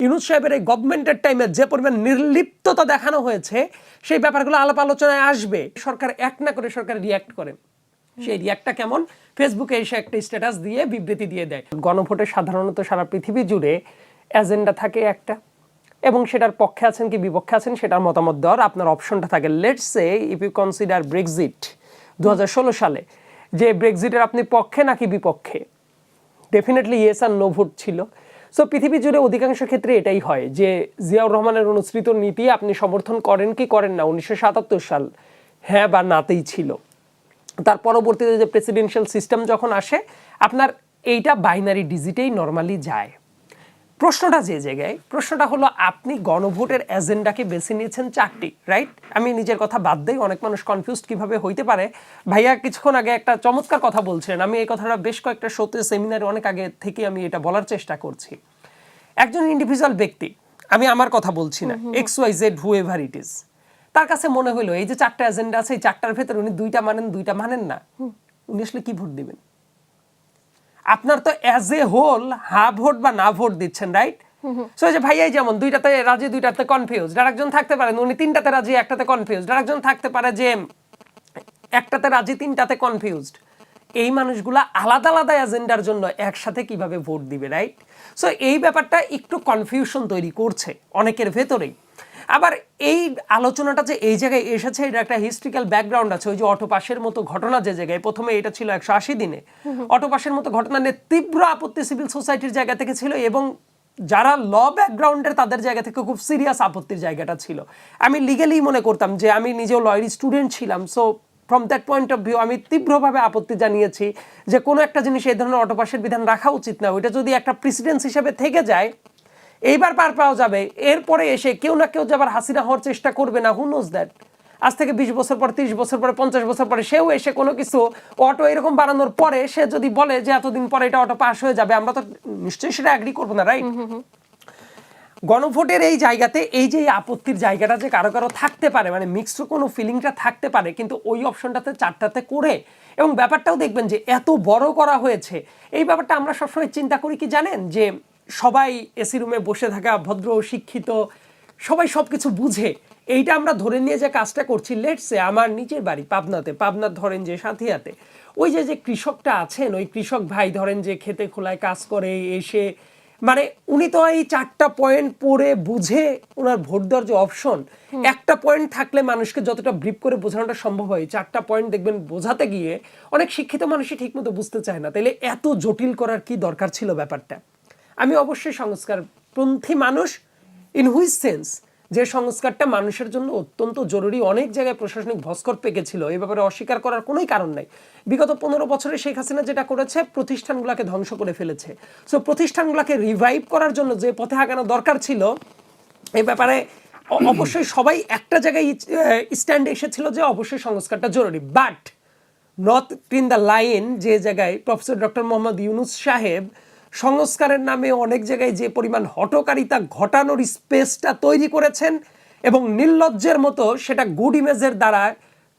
ইউনূস সাহেবের এই গভর্নমেন্টের টাইমে যে পরিমাণ নির্লিপ্ততা দেখানো হয়েছে সেই ব্যাপারগুলো আলাপ আলোচনায় আসবে। সরকার এক না করে সরকার রিয়াক্ট করে। সেই রিয়াক্টটা কেমন? ফেসবুকে এসে একটা স্ট্যাটাস দিয়ে বিবৃতি দিয়ে দেয়। গণভোটে সাধারণত সারা পৃথিবী জুড়ে এজেন্ডা থাকে একটা, এবং সেটার পক্ষে আছেন কি বিপক্ষে আছেন সেটার মতামত দেওয়ার আপনার অপশনটা থাকে। Let's say if you consider Brexit 2016 সালে, যে ব্রেক্সিটের আপনি পক্ষে নাকি বিপক্ষে, ডেফিনেটলি ইয়েস আর নো ভোট ছিল। সো পৃথিবী জুড়ে অধিকাংশ ক্ষেত্রে এটাই হয় যে জিয়াউর রহমানের অনুসৃত নীতি আপনি সমর্থন করেন কি করেন না, 1977 সাল হ্যাঁ বা নাতেই ছিল। তার পরবর্তীতে যে প্রেসিডেন্সিয়াল সিস্টেম যখন আসে, আপনার এইটা বাইনারি ডিজিটেই নর্মালি যায়। প্রশ্নটা যে জায়গায়, প্রশ্নটা হলো আপনি গণভোটের এজেন্ডাকে বেছে নিয়েছেন 4টি, রাইট? আমি নিজের কথা বাদ দেই, অনেক মানুষ কনফিউজড কিভাবে হইতে পারে। ভাইয়া কিছুক্ষণ আগে একটা চমৎকার কথা বলছিলেন, আমি এই কথাটা বেশ কয়েকটা শোতে সেমিনারে অনেক আগে থেকে আমি এটা বলার চেষ্টা করছি। একজন ইন্ডিভিজুয়াল ব্যক্তি, আমি আমার কথা বলছি না, XYZ হুএভার ইট ইজ, তার কাছে মনে হলো এই যে 4টা এজেন্ডা আছে, এই 4টার ভেতরে উনি 2টা মানেন 2টা মানেন না, উনি আসলে কি ভোট দিবেন? আপনার তো অ্যাজ এ হোল হা ভোট বা না ভোট দিচ্ছেন, রাইট? সো যে ভাইয়াই যেমন 2টাতে রাজি 2টাতে কনফিউজ, আরেকজন থাকতে পারেন উনি 3টাতে রাজি 1টাতে কনফিউজ, আরেকজন থাকতে পারে যে 1টাতে রাজি 3টাতে কনফিউজড। এই মানুষগুলা আলাদা আলাদা এজেন্ডার জন্য একসাথে কিভাবে ভোট দিবে, রাইট? সো এই ব্যাপারটা একটু কনফিউশন তৈরি করছে অনেকের ভেতরেই। আবার এই আলোচনাটা যে এই জায়গায় এসেছে, এটা একটা হিস্ট্রিক্যাল ব্যাকগ্রাউন্ড আছে। ওই যে অটোপাসের মতো ঘটনা যে জায়গায়, প্রথমে এটা ছিল 180 দিনে, অটোপাসের মতো ঘটনা নিয়ে তীব্র আপত্তি সিভিল সোসাইটির জায়গা থেকে ছিল, এবং যারা ল ব্যাকগ্রাউন্ডের তাদের জায়গা থেকে খুব সিরিয়াস আপত্তির জায়গাটা ছিল। আমি লিগালি মনে করতাম যে আমি নিজেও লয়ের স্টুডেন্ট ছিলাম, so from that point of view আমি তীব্রভাবে আপত্তি জানিয়েছি যে কোনো একটা জিনিস এই ধরনের অটোপাসের বিধান রাখা উচিত না। ওইটা যদি একটা প্রেসিডেন্স হিসেবে থেকে যায়, এইবার পার পাওয়া যাবে, এরপরে এসে কেউ না কেউ যে আবার হাসিনা হওয়ার চেষ্টা করবে না, হু নোজ দ্যাট। আজ থেকে 20 বছর পর, 30 বছর পরে, 50 বছর পরে সেও এসে কোনো কিছু অটো এরকম বানানোর পরে সে যদি বলে যে এতদিন পরে এটা অটো পাস হয়ে যাবে, আমরা তো নিশ্চয়ই সেটা অ্যাগ্রি করবো না, রাইট? গণভোটের এই জায়গাতে এই যে আপত্তির জায়গাটা যে কারো কারো থাকতে পারে, মানে মিক্সড কোনো ফিলিংটা থাকতে পারে, কিন্তু ওই অপশনটাতে 4টাতে করে, এবং ব্যাপারটাও দেখবেন যে এত বড় করা হয়েছে। এই ব্যাপারটা আমরা সবসময় চিন্তা করি কি জানেন, যে সবাই এসি রুমে বসে থাকা ভদ্র শিক্ষিত সবাই সব কিছু বুঝে, এইটা আমরা ধরে নিয়ে যে কাজটা করছি। লেটসে আমার নিজের বাড়ি পাবনার ধরেন যে সাথিয়াতে ওই যে কৃষকটা আছেন, ওই কৃষক ভাই ধরেন যে খেতে খোলায় কাজ করে এসে, মানে উনি তো এই 4টা পয়েন্ট পড়ে বুঝে ওনার ভোট দেওয়ার যে অপশন, একটা পয়েন্ট থাকলে মানুষকে যতটা ব্রিফ করে বোঝানোটা সম্ভব হয়, 4টা পয়েন্ট দেখবেন বোঝাতে গিয়ে অনেক শিক্ষিত মানুষই ঠিকমতো বুঝতে চায় না। তাইলে এত জটিল করার কি দরকার ছিল ব্যাপারটা? আমি অবশ্যই সংস্কারপন্থী মানুষ, ইন হুইচ সেন্স যে সংস্কারটা মানুষের জন্য অত্যন্ত জরুরি। অনেক জায়গায় প্রশাসনিক ভস্কর পেকেছিল, এই ব্যাপারে অস্বীকার করার কোনোই কারণ নাই। বিগত 15 বছরে শেখ হাসিনা যেটা করেছে, প্রতিষ্ঠানগুলোকে ধ্বংস করে ফেলেছে। সো প্রতিষ্ঠানগুলোকে রিভাইভ করার জন্য যে পথে আগানো দরকার ছিল, এই ব্যাপারে অবশ্যই সবাই একটা জায়গায় স্ট্যান্ডে এসেছিল যে অবশ্যই সংস্কারটা জরুরি। But not in the line যে জায়গায় প্রফেসর ডক্টর মোহাম্মদ ইউনূস সাহেব সংস্কারের নামে অনেক জায়গায় যে পরিমাণ হঠকারিতা ঘটানোর স্পেসটা তৈরি করেছেন, এবং নির্লজ্জের মতো সেটা গুড ইমেজের দ্বারা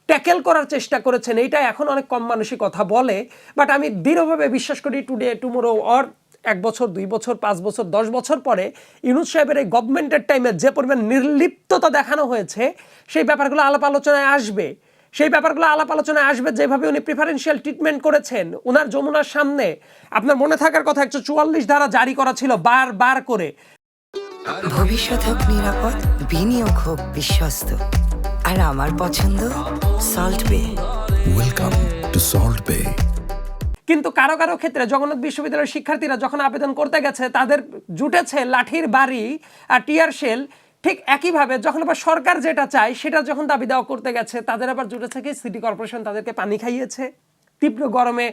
ট্যাকেল করার চেষ্টা করেছেন, এইটা এখন অনেক কম মানুষই কথা বলে। বাট আমি দৃঢ়ভাবে বিশ্বাস করি টুডে টুমোরো অর 1 বছর 2 বছর 5 বছর 10 বছর পরে ইউনূস সাহেবের এই গভর্নমেন্টের টাইমে যে পরিমাণ নির্লিপ্ততা দেখানো হয়েছে সেই ব্যাপারগুলো আলাপ আলোচনায় আসবে। যেভাবে উনি প্রিফারেন্সিয়াল ট্রিটমেন্ট করেছেন ওনার যমুনার সামনে, আপনার মনে থাকার কথা 144 ধারা জারি করা ছিল বার করে। ভবিষ্যৎ হোক নিরাপদ, বিনিয়োগ হোক বিশ্বস্ত, আর আমার পছন্দ সল্ট বে। ওয়েলকাম টু সল্ট বে। কিন্তু কারো কারো ক্ষেত্রে জগন্নাথ বিশ্ববিদ্যালয়ের শিক্ষার্থীরা যখন আবেদন করতে গেছে, তাদের জুটেছে লাঠির বাড়ি আর টিয়ার শেল। ঠিক একইভাবে যখন আবার সরকার যেটা চায় সেটা যখন দাবি দেওয়া করতে গেছে, তাদের আবার জুটেছে কি সিটি কর্পোরেশন তাদেরকে পানি খাইয়েছে, তীব্র গরমে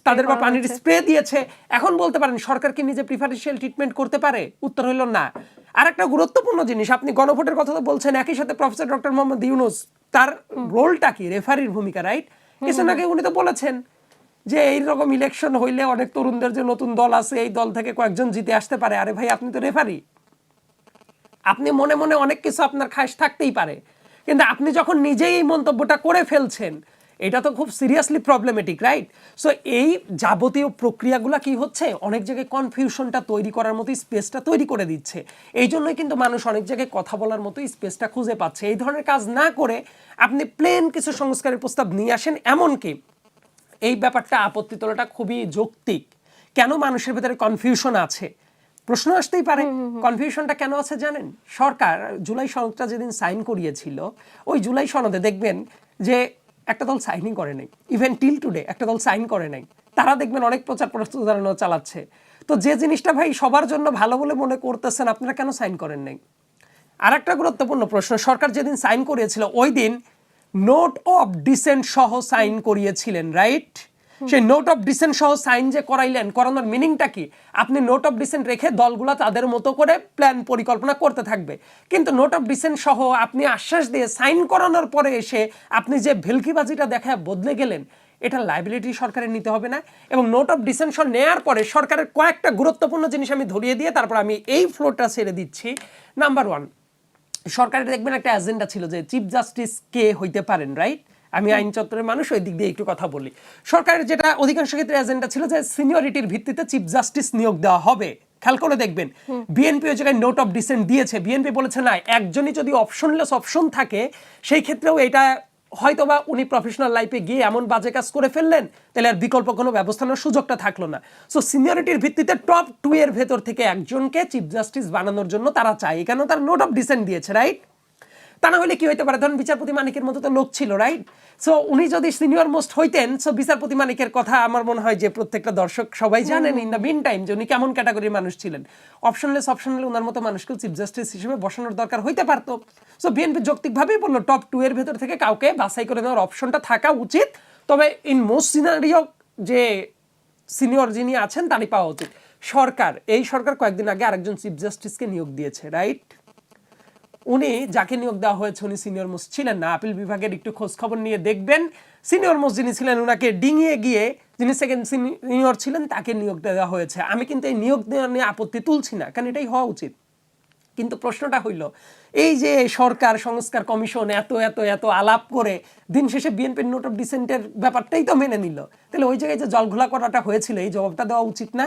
তাদের বা পানির স্প্রে দিয়েছে। এখন বলতে পারেন সরকার কি নিজে প্রিফারেন্সিয়াল ট্রিটমেন্ট করতে পারে? উত্তর হইল না। আর একটা গুরুত্বপূর্ণ জিনিস, আপনি গণভোটের কথা তো বলছেন, একই সাথে প্রফেসর ডক্টর মোহাম্মদ ইউনূস তার রোলটা কি? রেফারির ভূমিকা, রাইট? কিছুদিন আগে উনি তো বলেছেন যে এইরকম ইলেকশন হইলে অনেক তরুণদের যে নতুন দল আছে এই দল থেকে কয়েকজন জিতে আসতে পারে। আরে ভাই, আপনি তো রেফারি, আপনি মনে মনে অনেক কিছু আপনার খাস থাকতেই পারে, কিন্তু আপনি যখন নিজেই এই মন্তব্যটা করে ফেলছেন, এটা তো খুব সিরিয়াসলি প্রবলেমেটিক, রাইট? সো এই যাবতীয় প্রক্রিয়াগুলো কি হচ্ছে, অনেক জায়গায় কনফিউশনটা তৈরি করার মতো স্পেসটা তৈরি করে দিচ্ছে। এই জন্যই কিন্তু মানুষ অনেক জায়গায় কথা বলার মতো স্পেসটা খুঁজে পাচ্ছে। এই ধরনের কাজ না করে আপনি প্লেন কিছু সংস্কারের প্রস্তাব নিয়ে আসেন, এমনকি এই ব্যাপারটা আপত্তি তোলাটা খুবই যৌক্তিক। কেন মানুষের ভেতরে কনফিউশন আছে প্রশ্ন আসতেই পারে। কনফিউশনটা কেন আছে জানেন? সরকার জুলাই সনদটা যেদিন সাইন করিয়েছিল, ওই জুলাই সনদে দেখবেন যে একটা দল সাইনই করে নাই, ইভেন টিল টুডে একটা দল সাইন করে নাই। তারা দেখবেন অনেক প্রচার প্রচারণা চালাচ্ছে। তো যে জিনিসটা ভাই সবার জন্য ভালো বলে মনে করতেছেন, আপনারা কেন সাইন করেন নাই? আর একটা গুরুত্বপূর্ণ প্রশ্ন, সরকার যেদিন সাইন করিয়েছিল ওই দিন নোট অফ ডিসেন্ট সহ সাইন করিয়েছিলেন, রাইট? সেই নোট অফ ডিসেন্ট সহ সাইন যে করাইলেন, করানোর মিনিংটা কি? আপনি নোট অফ ডিসেন্ট রেখে দলগুলো তাদের মতো করে প্ল্যান পরিকল্পনা করতে থাকবে, কিন্তু নোট অফ ডিসেন্ট সহ আপনি আশ্বাস দিয়ে সাইন করানোর পরে এসে আপনি যে ভেলকিবাজিটা দেখায় বদলে গেলেন, এটা লাইবিলিটি সরকারের নিতে হবে না? এবং নোট অফ ডিসেন্ট নেওয়ার পরে সরকারের কয়েকটা গুরুত্বপূর্ণ জিনিস আমি ধরিয়ে দিয়ে তারপর আমি এই ফ্লোরটা ছেড়ে দিচ্ছি। নাম্বার 1, সরকারের দেখবেন একটা এজেন্ডা ছিল যে চিফ জাস্টিস কে হইতে পারেন, রাইট? আমি আইন চত্বরের মানুষ, ওই দিক দিয়ে একটু কথা বলি। সরকারের যেটা অধিকাংশ ক্ষেত্রে এজেন্ডা ছিল যে সিনিয়রিটির ভিত্তিতে চিফ জাস্টিস নিয়োগ দেওয়া হবে। খেয়াল করে দেখবেন বিএনপি ওই জায়গায় নোট অফ ডিসেন্ট দিয়েছে। বিএনপি বলেছে না, একজনই যদি অপশনলেস অপশন থাকে সেই ক্ষেত্রেও এটা হয়তোবা উনি প্রফেশনাল লাইফে গিয়ে এমন বাজে কাজ করে ফেললেন, তাহলে আর বিকল্প কোনো ব্যবস্থা নেওয়ার সুযোগটা থাকলো না। সো সিনিয়রিটির ভিত্তিতে টপ 2 এর ভেতর থেকে একজনকে চিফ জাস্টিস বানানোর জন্য তারা চায়, এখানেও তারা নোট অফ ডিসেন্ট দিয়েছে, রাইট? তা না হলে কি হইতে পারে, ধরুন বিচারপতি মানিকের মতো তো লোক ছিল, রাইট? সো উনি যদি সিনিয়র মোস্ট হইতেন, সো বিচারপতি মানিকের কথা আমার মনে হয় যে প্রত্যেকটা দর্শক সবাই জানেন ইন দ্য মিন টাইম যে উনি কেমন ক্যাটাগরির মানুষ ছিলেন। অপশনলেস ওনার মতো মানুষকেও চিফ জাস্টিস হিসেবে বসানোর দরকার হইতে পারতো। সো বিএনপি যৌক্তিকভাবেই বললো টপ 2 এর ভেতর থেকে কাউকে বাছাই করে নেওয়ার অপশনটা থাকা উচিত, তবে ইন মোস্ট সিনারিও যে সিনিয়র যিনি আছেন তারই পাওয়া উচিত। এই সরকার কয়েকদিন আগে আরেকজন চিফ জাস্টিসকে নিয়োগ দিয়েছে, রাইট? উনি যাকে নিয়োগ দেওয়া হয়েছে উনি সিনিয়র মোস্ট ছিলেন না। আপিল বিভাগের একটু খোঁজ খবর নিয়ে দেখবেন, সিনিয়র মোস্ট যিনি ছিলেন ওনাকে ডিঙিয়ে গিয়ে যিনি সেকেন্ড সিনিয়র ছিলেন তাকে নিয়োগ দেওয়া হয়েছে। আমি কিন্তু এই নিয়োগ দেওয়া নিয়ে আপত্তি তুলছি না, কারণ এটাই হওয়া উচিত। কিন্তু প্রশ্নটা হইল, এই যে সরকার সংস্কার কমিশন এত এত এত আলাপ করে দিন শেষে বিএনপির নোট অফ ডিসেন্টের ব্যাপারটাই তো মেনে নিল, তাহলে ওই জায়গায় যে জলঘোলা করাটা হয়েছিল এই জবাবটা দেওয়া উচিত না?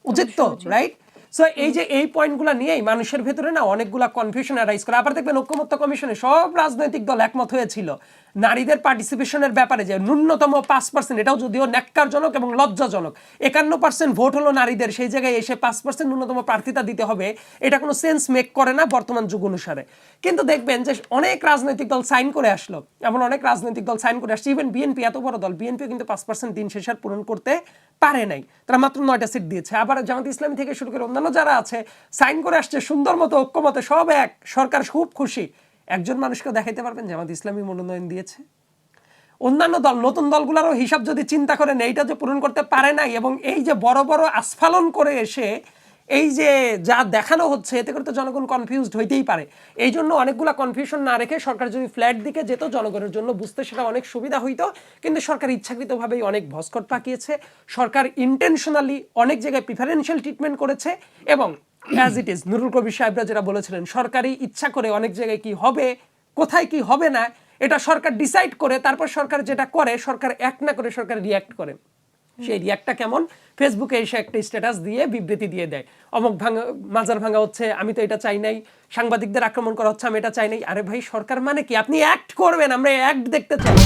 উচিত তো, রাইট? সো এই যে এই পয়েন্টগুলো নিয়েই মানুষের ভেতরে না অনেকগুলা কনফিউশন অ্যারাইজ করে। আবার দেখবেন ঐক্যমত্য কমিশনে সব রাজনৈতিক দল একমত হয়েছিল নারীদের পার্টিসিপেশনের ব্যাপারে, যে ন্যূনতম 5%, এটাও যদিও ন্যাক্কারজনক এবং লজ্জাজনক, 51% ভোট হলো নারীদের, সেই জায়গায় এসে 5% ন্যূনতম প্রার্থিতা দিতে হবে, এটা কোনো সেন্স মেক করে না বর্তমান যুগ অনুসারে। কিন্তু দেখবেন যে অনেক রাজনৈতিক দল সাইন করে আসলো, এমন অনেক রাজনৈতিক দল সাইন করে আসছে। ইভেন বিএনপি, এত বড় দল, বিএনপি কিন্তু 5% দিন শেষে পূরণ করতে পারে নাই, তারা মাত্র 9টা সিট দিয়েছে। আবার জামাত ইসলামী থেকে শুরু করে অন্যান্য যারা আছে সাইন করে আসছে সুন্দর মতো, ঐক্যমতে সব এক, সরকার খুব খুশি। একজন মানুষকে দেখাইতে পারবেন জামাত ইসলামী মনোনয়ন দিয়েছে? অন্যান্য দল, নতুন দলগুলোরও হিসাব যদি চিন্তা করেন, এইটা যে পূরণ করতে পারে নাই, এবং এই যে বড় বড় আস্ফালন করে এসে এই যে যা দেখানো হচ্ছে, এতে করে তো জনগণ কনফিউজড হইতেই পারে। এই জন্য অনেকগুলা কনফিউশন না রেখে সরকার যদি ফ্ল্যাট দিকে যেত, জনগণের জন্য বুঝতে সেটা অনেক সুবিধা হইতো। কিন্তু সরকার ইচ্ছাকৃতভাবেই অনেক ভস্কট পাকিয়েছে, সরকার ইন্টেনশনালি অনেক জায়গায় প্রিফারেন্সিয়াল ট্রিটমেন্ট করেছে, এবং অ্যাজ ইট ইজ নুরুল কবির সাহেবরা যেটা বলেছিলেন, সরকারি ইচ্ছা করে অনেক জায়গায় কি হবে, কোথায় কি হবে না, এটা সরকার ডিসাইড করে, তারপর সরকার যেটা করে, সরকার এক না করে সরকার রিয়াক্ট করে। সেই রিয়াক্টটা কেমন? ফেসবুকে এসে একটা স্ট্যাটাস দিয়ে বিবৃতি দিয়ে দেয়, অমুক ভাঙা মাজার ভাঙা হচ্ছে, আমি তো এটা চাই নাই, সাংবাদিকদের আক্রমণ করা হচ্ছে, আমি এটা চাই নাই। আরে ভাই, সরকার মানে কি? আপনি অ্যাক্ট করবেন, আমরা অ্যাক্ট দেখতে চাই।